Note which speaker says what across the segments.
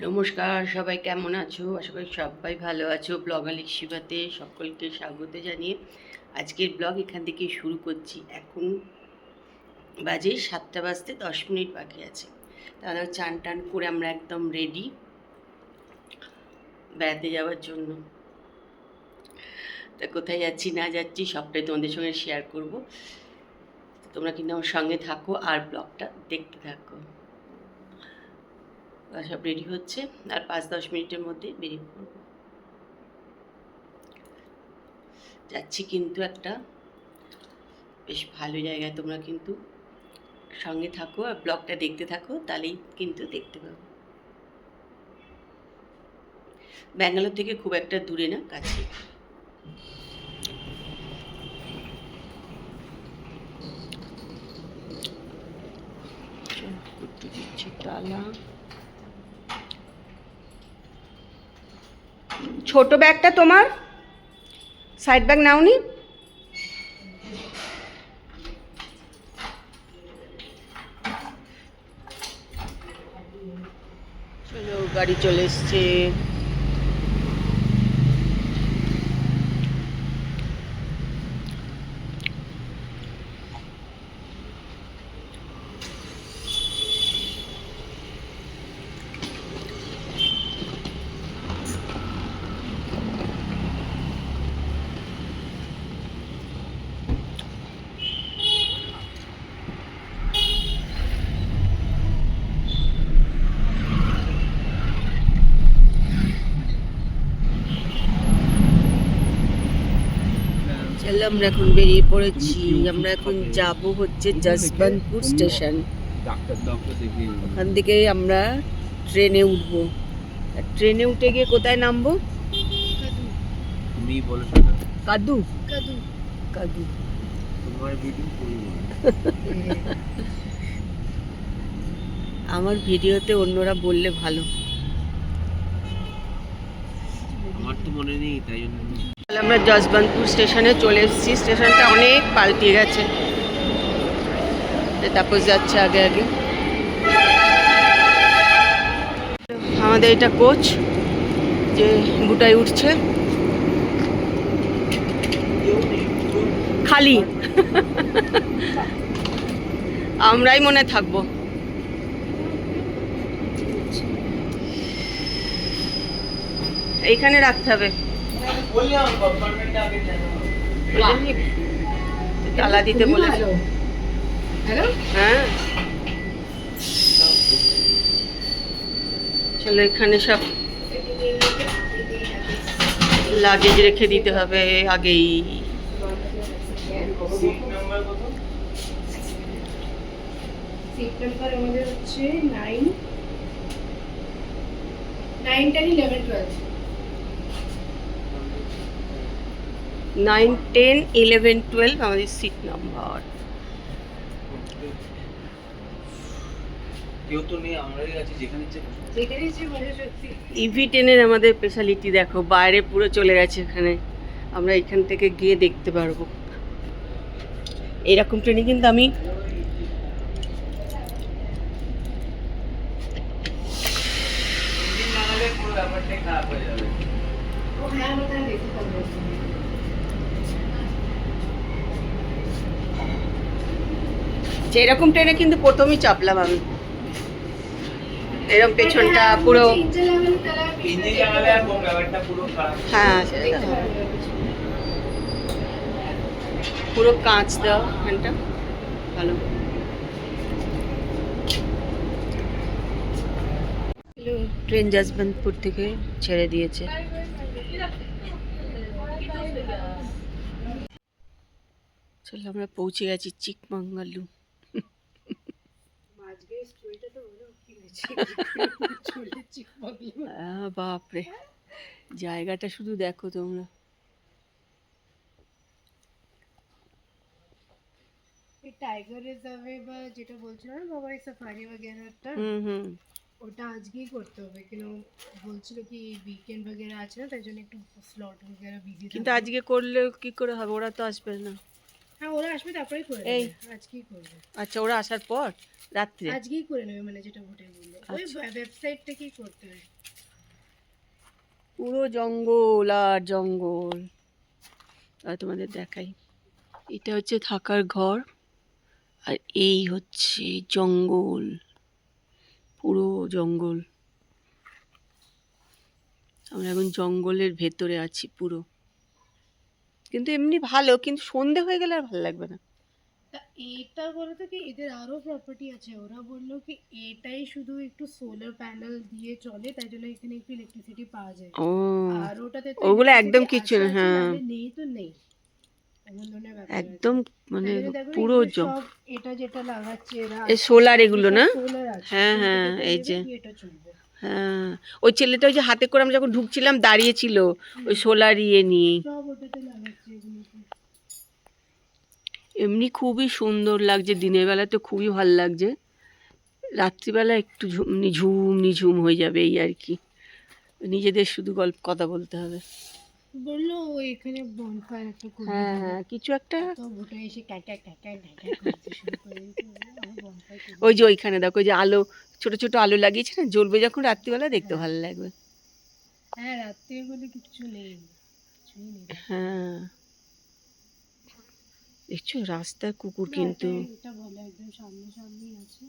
Speaker 1: নমস্কার, সবাই কেমন আছো? আশা করি সবাই ভালো আছো। ব্লগালিক শিবাতে সকলকে স্বাগত জানিয়ে আজকের ব্লগ এখান থেকে শুরু করছি। এখন বাজে 7টা বাজতে 10 মিনিট বাকি আছে। তাহলে চান টান করে আমরা একদম রেডি বেড়াতে যাওয়ার জন্য। তা কোথায় যাচ্ছি না যাচ্ছি সবটাই তোমাদের সঙ্গে শেয়ার করব। তোমরা কিন্তু আমার সঙ্গে থাকো আর ব্লগটা দেখতে থাকো। সব রেডি হচ্ছে আর 5-10 মিনিটের মধ্যে বেরিয়ে পড়বো। যাচ্ছি কিন্তু একটা বেশ ভালো জায়গায়। তোমরা কিন্তু সঙ্গে থাকো আর ব্লগটা দেখতে থাকো, তাহলেই কিন্তু দেখতে পাবো। ব্যাঙ্গালোর থেকে খুব একটা দূরে না, কাছে। করতে দিচ্ছি তালা। ছোট ব্যাগটা তোমার, সাইড ব্যাগ নাওনি? চলো, গাড়ি চলে এসছে। চলো, আমরা এখন বেরিয়ে পড়েছি। আমরা এখন যাব হচ্ছে যশবন্তপুর স্টেশন। ওখান থেকে আমরা ট্রেনে উঠবো। ট্রেনে উঠে গিয়ে কোথায় নামবো? কাদু। কাদু কাদু আমার ভিডিওতে অন্যরা বললে ভালো। আমার তো মনে নেই, তাই জন্য। আমরা যশবন্তপুর স্টেশনে চলে এসেছি। স্টেশনটা অনেক পাল্টে গেছে। তারপর যাচ্ছে আগে আগে। আমাদের এটা কোচ যে বুটাই উঠছে, খালি আমরাই মনে থাকবো। এইখানে রাখতে হবে, তালা দিতে বলেছে। হ্যাঁ, চলো, এখানে সব লাগেজ রেখে দিতে হবে আগেই।
Speaker 2: সিট নাম্বার আমাদের হচ্ছে 9, 10, 11, 12।
Speaker 1: 9, 10, 11, 12 আমাদের সিট নাম্বার। ইভি 10-এর আমাদের স্পেশালিটি দেখো, বাইরে পুরো চলে গেছে। এখানে আমরা এখান থেকে গিয়ে দেখতে পারবো। এরকম ট্রেনে কিন্তু আমি এরকম ট্রেনে কিন্তু প্রথমেই চাপলাম আমি। এরকম পেছনটা পুরো, হ্যাঁ পুরো কাঁচ দেওয়া এখানটা ভালো। ট্রেন যশবন্তপুর থেকে ছেড়ে দিয়েছে। চলো, আমরা পৌঁছে গেছি চিকমাঙ্গালু। বাপরে, জায়গাটা শুধু দেখো তোমরা।
Speaker 2: টাইগার রিজার্ভে বা যেটা বলছিল না বাবা, সাফারি বগেরাটা, ওটা আজকেই করতে হবে। কেন বলছিল কি উইকেন্ড বগেরা আছে না, তাই জন্য একটু স্লট বগেরা বিজি।
Speaker 1: কিন্তু আজকে করলে কি করে হবে? ওরা তো আসবে না।
Speaker 2: হ্যাঁ ওরা আসবে তারপরেই করে
Speaker 1: এই।
Speaker 2: নেবে, আজকেই করবে।
Speaker 1: আচ্ছা, ওরা আসার পর রাত্রে?
Speaker 2: আজকেই করে নেবে মানে যেটা ভোটে বললো, ওই
Speaker 1: আচ্ছা।
Speaker 2: ওয়েবসাইট থেকেই করতে হয়।
Speaker 1: পুরো জঙ্গল আর জঙ্গল। আর তোমাদের দেখাই, এটা হচ্ছে থাকার ঘর, আর এই হচ্ছে জঙ্গল, পুরো জঙ্গল। আমরা এখন জঙ্গলের ভেতরে আছি পুরো, কিন্তু এমনি ভালো, কিন্তু সন্ধে হয়ে গেলে আর ভালো লাগবে না।
Speaker 2: তা এটা বলো তো কি এদের আরো প্রপার্টি আছে, ওরা বললো কি এটাই শুধু একটু সোলার প্যানেল দিয়ে চলে, তাই জন্য এখানে একটু ইলেকট্রিসিটি পাওয়া যায়।
Speaker 1: ও,
Speaker 2: আর ওটাতে তো
Speaker 1: ওগুলো
Speaker 2: electricity
Speaker 1: একদম কিচ্ছু
Speaker 2: আছে
Speaker 1: না,
Speaker 2: আছে,
Speaker 1: হ্যাঁ,
Speaker 2: নাহলে নেই তো নেই, এমন ধরনের ব্যাপার আছে।
Speaker 1: একদম মানে
Speaker 2: তাই জন্য দেখো
Speaker 1: পুরো
Speaker 2: এগুলো সব, এটা যেটা লাগাচ্ছে এরা
Speaker 1: এই সোলার এগুলো না?
Speaker 2: সোলার আছে,
Speaker 1: হ্যাঁ
Speaker 2: এখান
Speaker 1: হ্যাঁ,
Speaker 2: থেকে
Speaker 1: এই
Speaker 2: নেবে
Speaker 1: যে,
Speaker 2: কি এটা চলবে।
Speaker 1: হ্যাঁ, ওই ছেলেটা ওই যে হাতে করে আমরা যখন ঢুকছিলাম দাঁড়িয়ে ছিল ওই সোলার ইয়ে নিয়ে।
Speaker 2: সব ওটাতে লাগাচ্ছে এগুলোতে।
Speaker 1: এমনি খুবই সুন্দর লাগছে, দিনের বেলা তো খুবই ভালো লাগছে, রাত্রিবেলা একটু নিঝুম নিঝুম হয়ে যাবে এই আর কি, নিজেদের শুধু গল্প কথা বলতে হবে।
Speaker 2: বললো ও এখানে বনফায়ার একটা করবে,
Speaker 1: হ্যাঁ হ্যাঁ, কিছু একটা।
Speaker 2: তো ভোটে এসে ক্যাকা ক্যাকা ক্যাকা করতে শুরু করে দিয়েছে, আমার বনফায়ার করবে।
Speaker 1: ওই যে ওইখানে দেখো, ওই যে আলো, ছোট ছোট আলো লাগিয়েছে না, জ্বলবে যখন রাত্রিবেলা দেখতে ভালো লাগবে।
Speaker 2: হ্যাঁ রাত্রে বলে কিচ্ছু নেই, কিছুই নেই।
Speaker 1: হ্যাঁ, দেখছো রাস্তার কুকুর
Speaker 2: না,
Speaker 1: কিন্তু।
Speaker 2: এটা ভালো, একদম সামনে সামনেই আছে,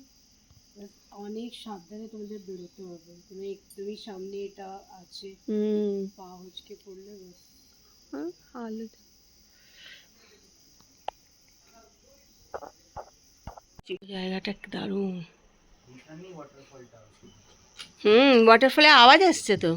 Speaker 2: বাস অনেক সাবধানে তোমাদের বেরোতে হবে, তুমি একদমই সামনে এটা আছে, পা হচকে পড়লে বাস।
Speaker 1: আলো, জায়গাটা দারুণ। ওয়াটারফলে আওয়াজ আসছে তো।